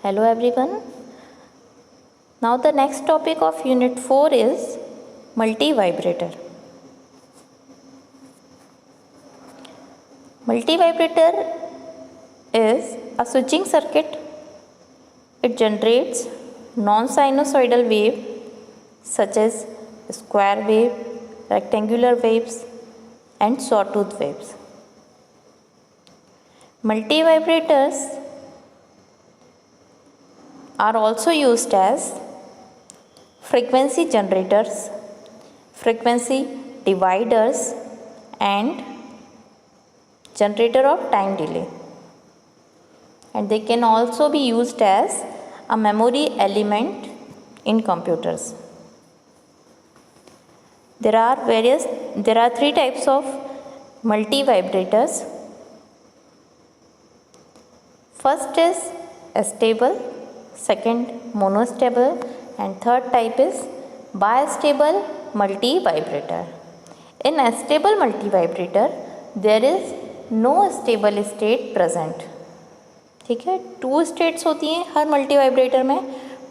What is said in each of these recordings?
Hello everyone. Now the next topic of Unit 4 is multivibrator. Multivibrator is a switching circuit. It generates non-sinusoidal wave such as square wave, rectangular waves and sawtooth waves. Multivibrators are also used as frequency generators, frequency dividers and generator of time delay, and they can also be used as a memory element in computers. There are three types of multivibrators. First is stable, second monostable and third type is bistable multivibrator. In a stable multivibrator there is no stable state present. ठीक है, 2 states होती हैं हर multivibrator में,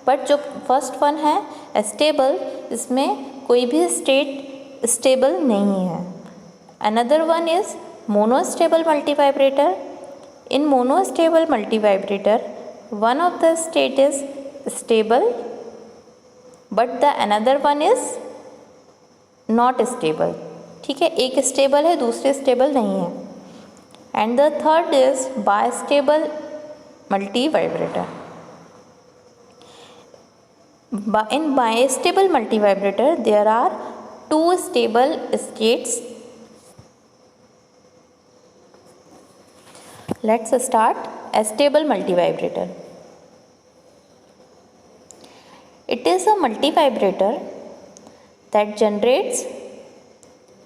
but जो first one है stable, इसमें कोई भी स्टेट स्टेबल नहीं है. Another one is monostable multivibrator. In monostable multivibrator, one of the state is stable, but the another one is not stable. ठीक है, एक स्टेबल है दूसरे स्टेबल नहीं है. And the third is bistable multivibrator. In bistable multivibrator, there are 2 stable states. Let's start a stable multivibrator. It is a multivibrator that generates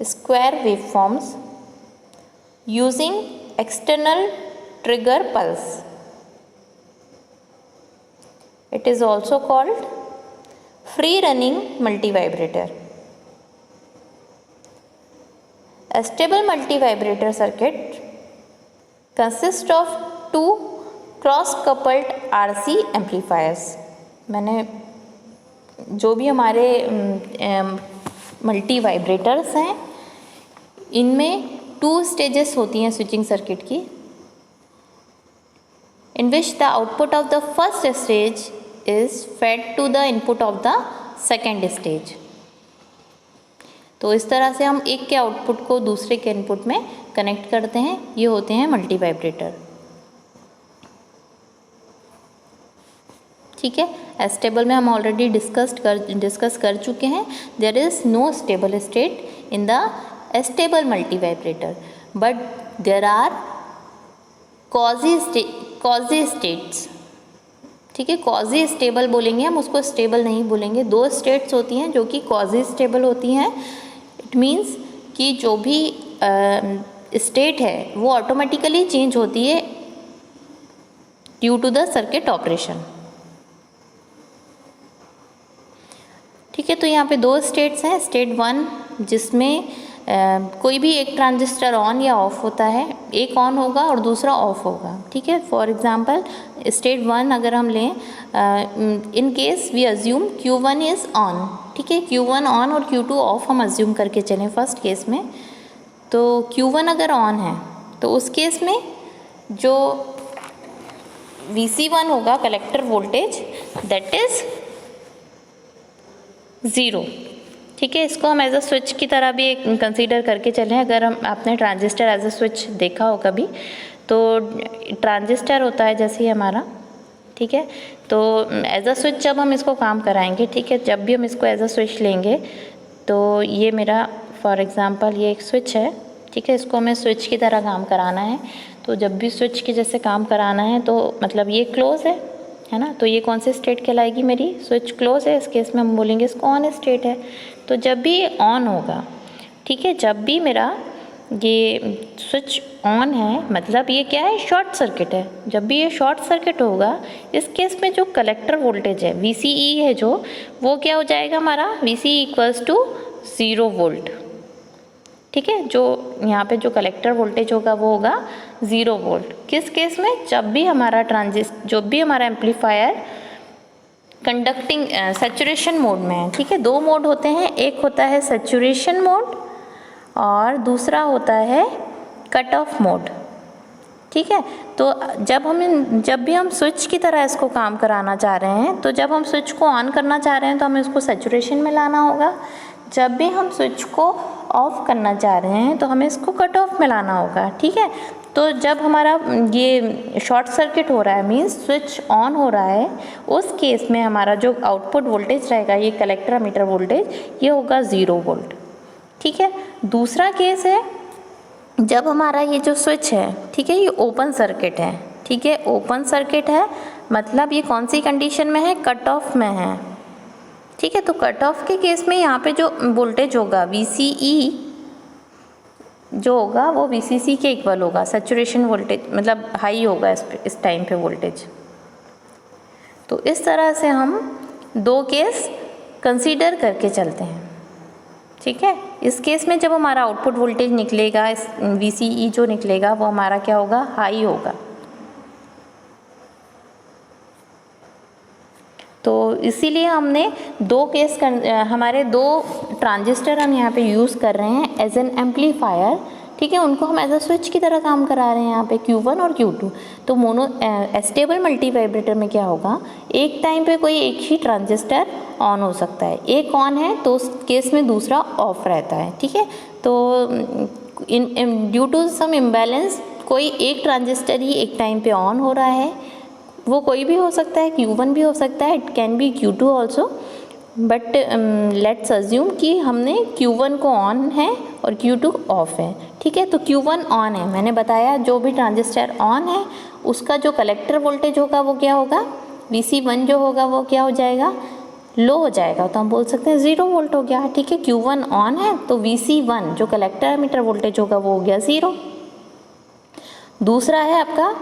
square waveforms using external trigger pulse. It is also called free running multivibrator. A stable multivibrator circuit consists of 2 cross-coupled RC amplifiers. मैंने जो भी हमारे मल्टीवाइब्रेटर्स हैं इनमें 2 stages होती हैं switching circuit की, in which the output of the first stage is fed to the input of the second stage. तो इस तरह से हम एक के आउटपुट को दूसरे के इनपुट में कनेक्ट करते हैं. ये होते हैं मल्टीवाइब्रेटर. ठीक है, स्टेबल में हम ऑलरेडी डिस्कस कर चुके हैं. There is no stable state in the stable multivibrator, but there are quasi states. ठीक है, कॉजी स्टेबल बोलेंगे हम, उसको स्टेबल नहीं बोलेंगे. 2 स्टेट्स होती हैं जो कि कॉजी स्टेबल होती हैं. इट मीन्स कि जो भी स्टेट है वो ऑटोमेटिकली चेंज होती है due to the circuit operation. ठीक है, तो यहाँ पे 2 स्टेट्स हैं. स्टेट 1 जिसमें कोई भी एक ट्रांजिस्टर ऑन या ऑफ होता है, एक ऑन होगा और दूसरा ऑफ होगा. ठीक है, फॉर एग्जांपल स्टेट 1 अगर हम लें, in case we assume Q1 is on. ठीक है, Q1 ऑन और Q2 ऑफ हम अज्यूम करके चलें फर्स्ट केस में. तो Q1 अगर ऑन है तो उस केस में जो Vc1 होगा कलेक्टर वोल्टेज, दैट इज 0. ठीक है, इसको हम एज अ स्विच की तरह भी कंसीडर करके चलें. अगर आपने ट्रांजिस्टर एज अ स्विच देखा हो कभी, तो ट्रांजिस्टर होता है जैसे ही हमारा. ठीक है, तो एज अ स्विच जब हम इसको काम कराएंगे, ठीक है, जब भी हम इसको एज अ स्विच लेंगे तो ये मेरा फॉर एग्जांपल ये एक स्विच है. ठीक है, इसको हमें स्विच की तरह काम कराना है. तो जब भी स्विच के जैसे काम कराना है तो मतलब ये क्लोज है ना, तो ये कौन सी स्टेट कहलाएगी मेरी, स्विच क्लोज है. इस केस में हम बोलेंगे इसको ऑन स्टेट है. तो जब भी ये ऑन होगा, ठीक है, जब भी मेरा ये स्विच ऑन है मतलब ये क्या है, शॉर्ट सर्किट है. जब भी ये शॉर्ट सर्किट होगा, इस केस में जो कलेक्टर वोल्टेज है VCE है जो, वो क्या हो जाएगा हमारा, VCE इक्वल्स टू 0 वोल्ट. ठीक है। जो यहाँ पे जो कलेक्टर वोल्टेज होगा वो होगा 0 वोल्ट। किस केस में? जब भी हमारा एम्पलीफायर कंडक्टिंग सैचुरेशन मोड में है। ठीक है, दो मोड होते हैं, एक होता है सैचुरेशन मोड और दूसरा होता है कट ऑफ मोड। ठीक है, तो जब भी हम स्विच की तरह इसको काम कराना चाह रहे हैं, तो जब हम स्विच को ऑन करना चाह रहे हैं तो हमें इसको सैचुरेशन में लाना होगा। जब भी हम स्विच को ऑफ करना चाह रहे हैं तो हमें इसको कट ऑफ में लाना होगा। ठीक है, तो जब हमारा ये शॉर्ट सर्किट हो रहा है, मीन्स स्विच ऑन हो रहा है, उस केस में हमारा जो आउटपुट वोल्टेज रहेगा, ये कलेक्टर एमीटर वोल्टेज, ये होगा 0 वोल्ट। ठीक है, दूसरा केस है जब हमारा ये जो स्विच है, ठीक है, ये ओपन सर्किट है। ठीक है, ओपन सर्किट है मतलब ये कौन सी कंडीशन में है? कट ऑफ में है। ठीक है, तो कट ऑफ के केस में यहाँ पे जो वोल्टेज होगा VCE जो होगा वो VCC के इक्वल होगा, सैचुरेशन वोल्टेज मतलब हाई होगा इस टाइम पे वोल्टेज। तो इस तरह से हम दो केस कंसीडर करके चलते हैं। ठीक है, इस केस में जब हमारा आउटपुट वोल्टेज निकलेगा, इस VCE जो निकलेगा वो हमारा क्या होगा? हाई होगा। तो इसीलिए हमने दो केस हमारे दो ट्रांजिस्टर हम यहाँ पे यूज़ कर रहे हैं एज एन एम्पलीफायर। ठीक है, उनको हम एज अ स्विच की तरह काम करा रहे हैं यहाँ पे Q1 और Q2। तो स्टेबल मल्टी वाइब्रेटर में क्या होगा? एक टाइम पे कोई एक ही ट्रांजिस्टर ऑन हो सकता है, एक ऑन है तो उस केस में दूसरा ऑफ रहता है। ठीक है, तो ड्यू टू सम इम्बैलेंस कोई एक ट्रांजिस्टर ही एक टाइम पे ऑन हो रहा है। वो कोई भी हो सकता है, Q1 भी हो सकता है, it can be Q2 also, but let's assume कि हमने Q1 को ऑन है और Q2 ऑफ है। ठीक है, तो Q1 ऑन है, मैंने बताया जो भी ट्रांजिस्टर ऑन है उसका जो कलेक्टर वोल्टेज होगा वो क्या होगा? VC1 जो होगा वो क्या हो जाएगा? लो हो जाएगा, तो हम बोल सकते हैं 0 वोल्ट हो गया। ठीक है, Q1 ऑन है तो VC1 जो कलेक्टर एमीटर वोल्टेज होगा वो हो गया 0। दूसरा है आपका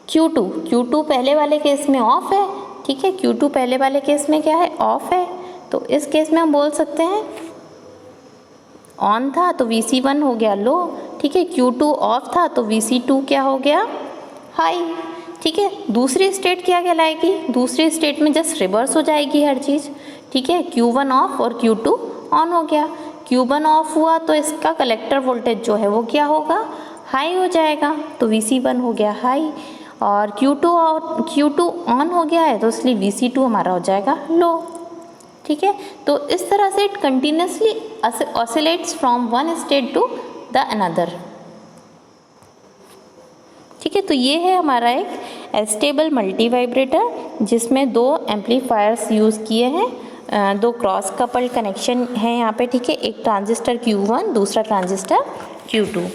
Q2 पहले वाले केस में ऑफ है। ठीक है, Q2 पहले वाले केस में क्या है? ऑफ है। तो इस केस में हम बोल सकते हैं ऑन था तो VC1 हो गया लो। ठीक है, Q2 ऑफ था तो VC2 क्या हो गया? हाई। ठीक है, दूसरी स्टेट क्या कहलाएगी? दूसरी स्टेट में जस्ट रिवर्स हो जाएगी हर चीज़। ठीक है, Q1 ऑफ और Q2 ऑन हो गया। Q1 ऑफ हुआ तो इसका कलेक्टर वोल्टेज जो है वो क्या होगा? हाई हो जाएगा, तो VC1 हो गया हाई। और Q2 ऑन हो गया है तो इसलिए VC2 हमारा हो जाएगा लो। ठीक है, तो इस तरह से it continuously oscillates from one state to the another. ठीक है, तो ये है हमारा एक स्टेबल मल्टी वाइब्रेटर जिसमें दो एम्पलीफायर्स यूज़ किए हैं, दो क्रॉस कपल्ड कनेक्शन है यहाँ पे। ठीक है, एक ट्रांजिस्टर Q1, दूसरा ट्रांजिस्टर Q2।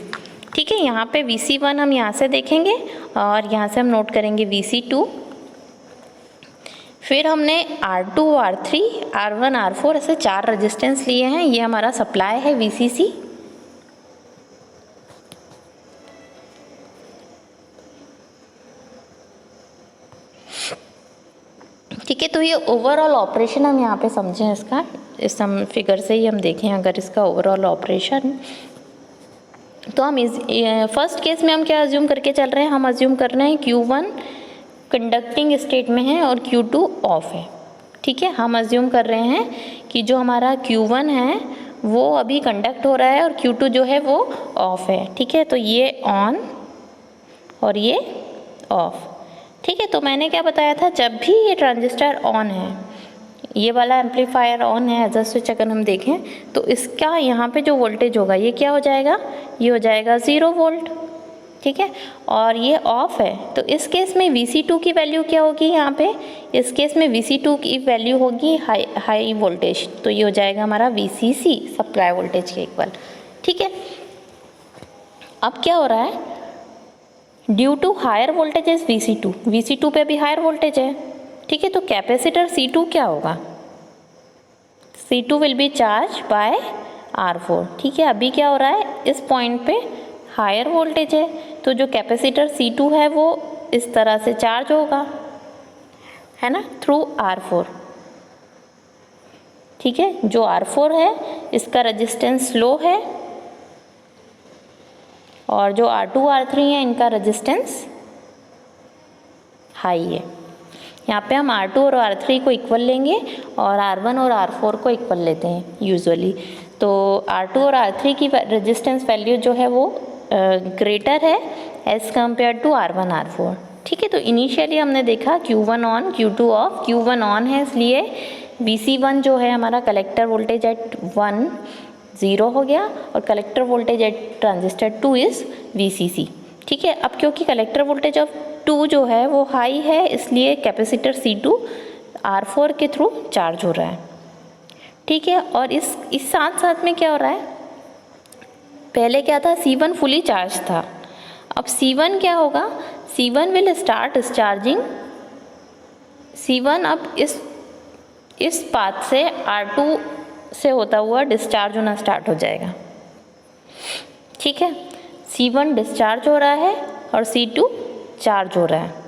ठीक है, यहाँ पे VC1 हम यहाँ से देखेंगे और यहाँ से हम नोट करेंगे VC2। फिर हमने R2, R3, R1, R4 ऐसे 4 रेजिस्टेंस लिए हैं। ये हमारा सप्लाई है VCC। ठीक है, तो ये ओवरऑल ऑपरेशन हम यहाँ पे समझें इसका, इस हम फिगर से ही हम देखें अगर इसका ओवरऑल ऑपरेशन, तो हम फर्स्ट केस में हम क्या अज्यूम करके चल रहे हैं? हम अज्यूम कर रहे हैं Q1 कंडक्टिंग स्टेट में है और Q2 ऑफ है। ठीक है, हम अज्यूम कर रहे हैं कि जो हमारा Q1 है वो अभी कंडक्ट हो रहा है और Q2 जो है वो ऑफ है। ठीक है, तो ये ऑन और ये ऑफ। ठीक है, तो मैंने क्या बताया था? जब भी ये ट्रांजिस्टर ऑन है, ये वाला एम्पलीफायर ऑन है एज अ स्विच, अगर हम देखें तो इसका यहाँ पे जो वोल्टेज होगा ये क्या हो जाएगा? ये हो जाएगा 0 वोल्ट। ठीक है, और ये ऑफ है तो इस केस में VC2 की वैल्यू क्या होगी? यहाँ पे इस केस में VC2 की वैल्यू होगी हाई वोल्टेज, तो ये हो जाएगा हमारा VCC सप्लाई वोल्टेज के इक्वल। ठीक है, अब क्या हो रहा है? Due to higher voltage is VC2 पे भी हायर वोल्टेज है। ठीक है, तो कैपेसिटर C2 क्या होगा? C2 will be charge by R4। ठीक है, अभी क्या हो रहा है? इस पॉइंट पे हायर वोल्टेज है तो जो कैपेसिटर C2 है वो इस तरह से चार्ज होगा, है ना, थ्रू R4। ठीक है, जो R4 है इसका रेजिस्टेंस लो है और जो R2 R3 है इनका रेजिस्टेंस हाई है। यहाँ पे हम R2 और R3 को इक्वल लेंगे और R1 और R4 को इक्वल लेते हैं यूजुअली। तो R2 और R3 की रेजिस्टेंस वैल्यू जो है वो ग्रेटर है as compare to R1 R4। ठीक है, तो इनिशियली हमने देखा Q1 on Q2 of. Q1 on है इसलिए Vc1 जो है हमारा कलेक्टर वोल्टेज एट 1 0 हो गया और collector voltage at transistor 2 is Vcc। ठीक है, अब क्योंकि कलेक्टर वोल्टेज ऑफ 2 जो है वो हाई है इसलिए कैपेसिटर C2 R4 के थ्रू चार्ज हो रहा है। ठीक है, और इस साथ साथ में क्या हो रहा है, पहले क्या था, C1 फुली चार्ज था। अब C1 क्या होगा, C1 will start discharging. C1 अब इस पाथ से R2 से होता हुआ डिस्चार्ज होना स्टार्ट हो जाएगा। ठीक है, C1 डिस्चार्ज हो रहा है और C2 चार्ज हो रहा है।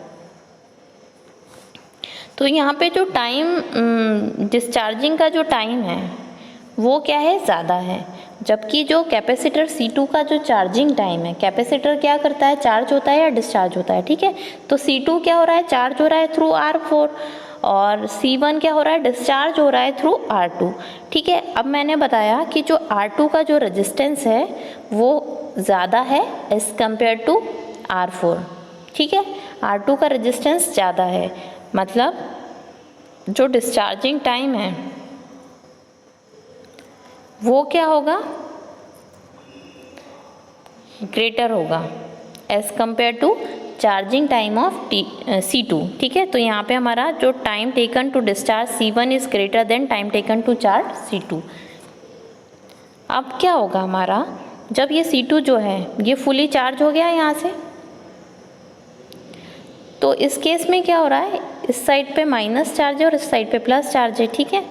तो यहाँ पे जो टाइम डिस्चार्जिंग का जो टाइम है वो क्या है, ज़्यादा है, जबकि जो कैपेसिटर C2 का जो चार्जिंग टाइम है, कैपेसिटर क्या करता है, चार्ज होता है या डिस्चार्ज होता है। ठीक है, तो C2 क्या हो रहा है, चार्ज हो रहा है थ्रू R4 और C1 क्या हो रहा है, डिस्चार्ज हो रहा है थ्रू R2। ठीक है, अब मैंने बताया कि जो R2 का जो रेजिस्टेंस है वो ज़्यादा है एज़ कम्पेयर टू R4। ठीक है, R2 का रेजिस्टेंस ज़्यादा है, मतलब जो डिस्चार्जिंग टाइम है वो क्या होगा, ग्रेटर होगा as compare to charging time of C2। ठीक है, तो यहाँ पे हमारा जो time taken to discharge C1 is greater than time taken to charge C2। अब क्या होगा हमारा, जब ये C2 जो है ये फुली चार्ज हो गया यहाँ से, तो इस केस में क्या हो रहा है, इस साइड पे माइनस चार्ज है और इस साइड पे प्लस चार्ज है। ठीक है,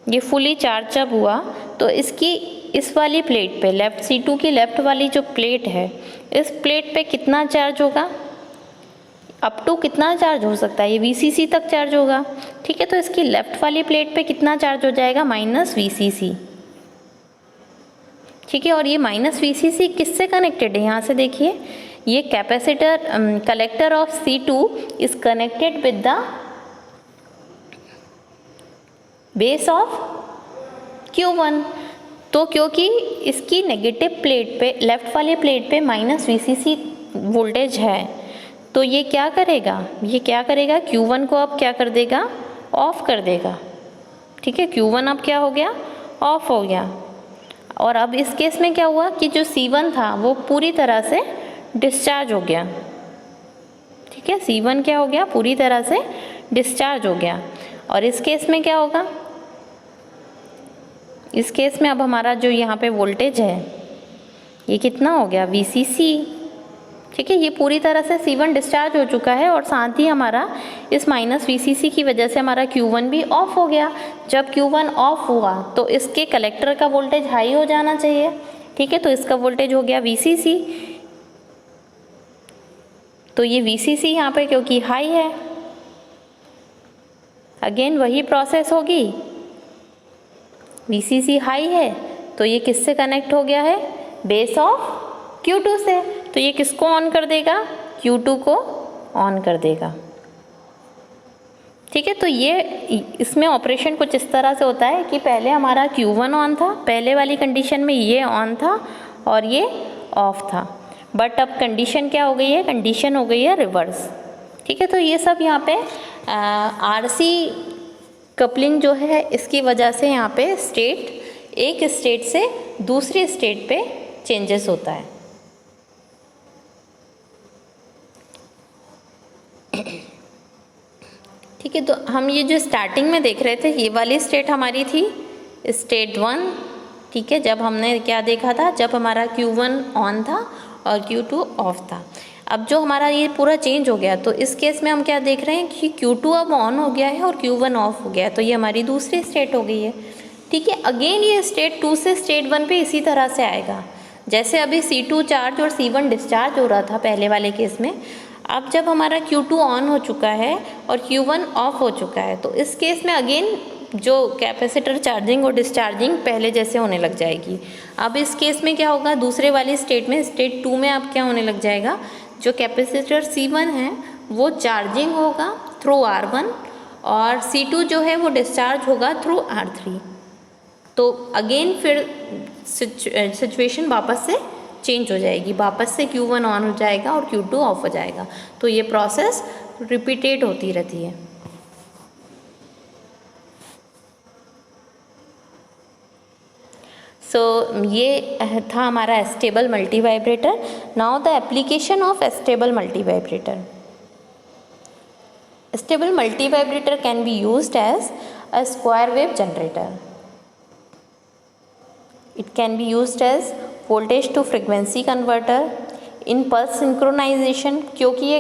ये फुली चार्ज जब हुआ तो इसकी इस वाली प्लेट पे, लेफ्ट C2 की लेफ्ट वाली जो प्लेट है, इस प्लेट पे कितना चार्ज होगा, अप टू कितना चार्ज हो सकता है, ये Vcc तक चार्ज होगा। ठीक है, तो इसकी लेफ्ट वाली प्लेट पे कितना चार्ज हो जाएगा, माइनस Vcc। ठीक है, और ये माइनस Vcc किससे कनेक्टेड है, यहाँ से देखिए, ये capacitor collector of C2 is connected with the base of Q1। तो क्योंकि इसकी नेगेटिव प्लेट पे, लेफ्ट वाली प्लेट पे माइनस Vcc वोल्टेज है, तो ये क्या करेगा, Q1 को अब क्या कर देगा, ऑफ कर देगा। ठीक है, Q1 अब क्या हो गया, ऑफ हो गया। और अब इस केस में क्या हुआ कि जो C1 था वो पूरी तरह से डिस्चार्ज हो गया। ठीक है, C1 क्या हो गया, पूरी तरह से डिस्चार्ज हो गया। और इस केस में क्या होगा, इस केस में अब हमारा जो यहाँ पे वोल्टेज है ये कितना हो गया, Vcc। ठीक है, ये पूरी तरह से C1 डिस्चार्ज हो चुका है और साथ ही हमारा इस माइनस Vcc की वजह से हमारा Q1 भी ऑफ हो गया। जब Q1 ऑफ हुआ तो इसके कलेक्टर का वोल्टेज हाई हो जाना चाहिए। ठीक है, तो इसका वोल्टेज हो गया Vcc। तो ये Vcc यहाँ पे क्योंकि हाई है, अगेन वही प्रोसेस होगी, Vcc हाई है तो ये किससे कनेक्ट हो गया है, बेस ऑफ Q2 से। तो ये किसको ऑन कर देगा, Q2 को ऑन कर देगा। ठीक है, तो ये इसमें ऑपरेशन कुछ इस तरह से होता है कि पहले हमारा Q1 ऑन था, पहले वाली कंडीशन में ये ऑन था और ये ऑफ था, बट अब कंडीशन क्या हो गई है, कंडीशन हो गई है रिवर्स। ठीक है, तो ये सब यहाँ पे RC कपलिंग जो है इसकी वजह से यहाँ पे स्टेट, एक स्टेट से दूसरी स्टेट पे चेंजेस होता है। ठीक है, तो हम ये जो स्टार्टिंग में देख रहे थे ये वाली स्टेट हमारी थी स्टेट 1। ठीक है, जब हमने क्या देखा था, जब हमारा Q1 ऑन था और Q2 ऑफ था। अब जो हमारा ये पूरा चेंज हो गया, तो इस केस में हम क्या देख रहे हैं कि Q2 अब ऑन हो गया है और Q1 ऑफ हो गया है, तो ये हमारी दूसरी स्टेट हो गई है। ठीक है, अगेन ये स्टेट 2 से स्टेट 1 पे इसी तरह से आएगा, जैसे अभी C2 चार्ज और C1 डिस्चार्ज हो रहा था पहले वाले केस में। अब जब हमारा Q2 ऑन हो चुका है और Q1 ऑफ हो चुका है, तो इस केस में अगेन जो कैपेसिटर चार्जिंग और डिस्चार्जिंग पहले जैसे होने लग जाएगी। अब इस केस में क्या होगा, दूसरे वाली स्टेट में, स्टेट 2 में अब क्या होने लग जाएगा, जो कैपेसिटर C1 है वो चार्जिंग होगा थ्रू R1 और C2 जो है वो डिस्चार्ज होगा थ्रू R3। तो अगेन फिर सिचुएशन वापस से चेंज हो जाएगी, वापस से Q1 ऑन हो जाएगा और Q2 ऑफ हो जाएगा। तो ये प्रोसेस रिपीटेड होती रहती है। ये था हमारा stable multi vibrator. Now the application of stable multi vibrator. Stable multivibrator can be used as a square wave generator. It can be used as voltage to frequency converter in pulse synchronization, क्योंकि ये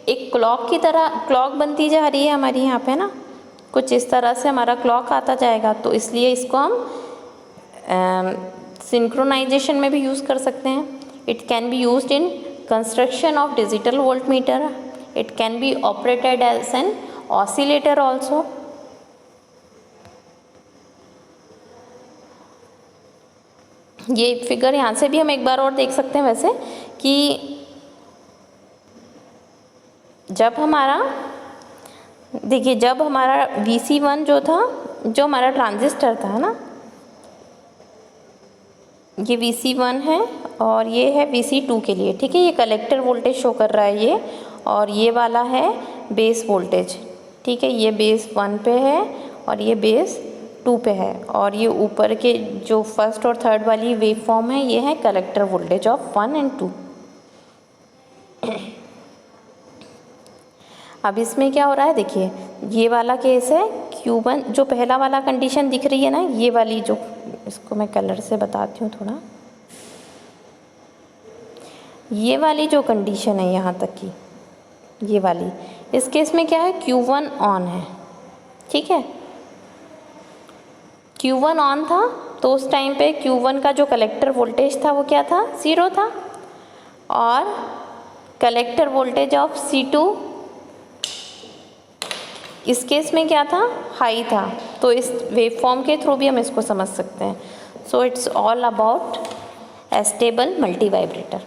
एक clock की तरह clock बनती जा रही है हमारी यहाँ पे ना, कुछ इस तरह से हमारा क्लॉक आता जाएगा, तो इसलिए इसको हम सिंक्रोनाइजेशन में भी यूज़ कर सकते हैं। It can be used in construction of digital voltmeter. It can be operated as an oscillator also. ये फिगर यहाँ से भी हम एक बार और देख सकते हैं वैसे कि जब हमारा देखिए, जब हमारा Vc1 जो था, जो हमारा ट्रांजिस्टर था ना, ये Vc1 है और ये है Vc2 के लिए, ठीक है। ये कलेक्टर वोल्टेज शो कर रहा है ये, और ये वाला है बेस वोल्टेज, ठीक है। ये बेस 1 पे है और ये बेस 2 पे है, और ये ऊपर के जो फर्स्ट और थर्ड वाली वेव फॉर्म है ये है कलेक्टर वोल्टेज ऑफ 1 और 2। अब इसमें क्या हो रहा है, देखिए ये वाला केस है Q1, जो पहला वाला कंडीशन दिख रही है ना, ये वाली जो, इसको मैं कलर से बताती हूँ थोड़ा, ये वाली जो कंडीशन है यहाँ तक की, ये वाली, इस केस में क्या है, Q1 ऑन है, ठीक है। Q1 ऑन था तो उस टाइम पे Q1 का जो कलेक्टर वोल्टेज था वो क्या था, 0 था, और कलेक्टर वोल्टेज ऑफ C2 इस केस में क्या था, हाई था। तो इस वेव फॉर्म के थ्रू भी हम इसको समझ सकते हैं। So it's all about stable multi vibrator.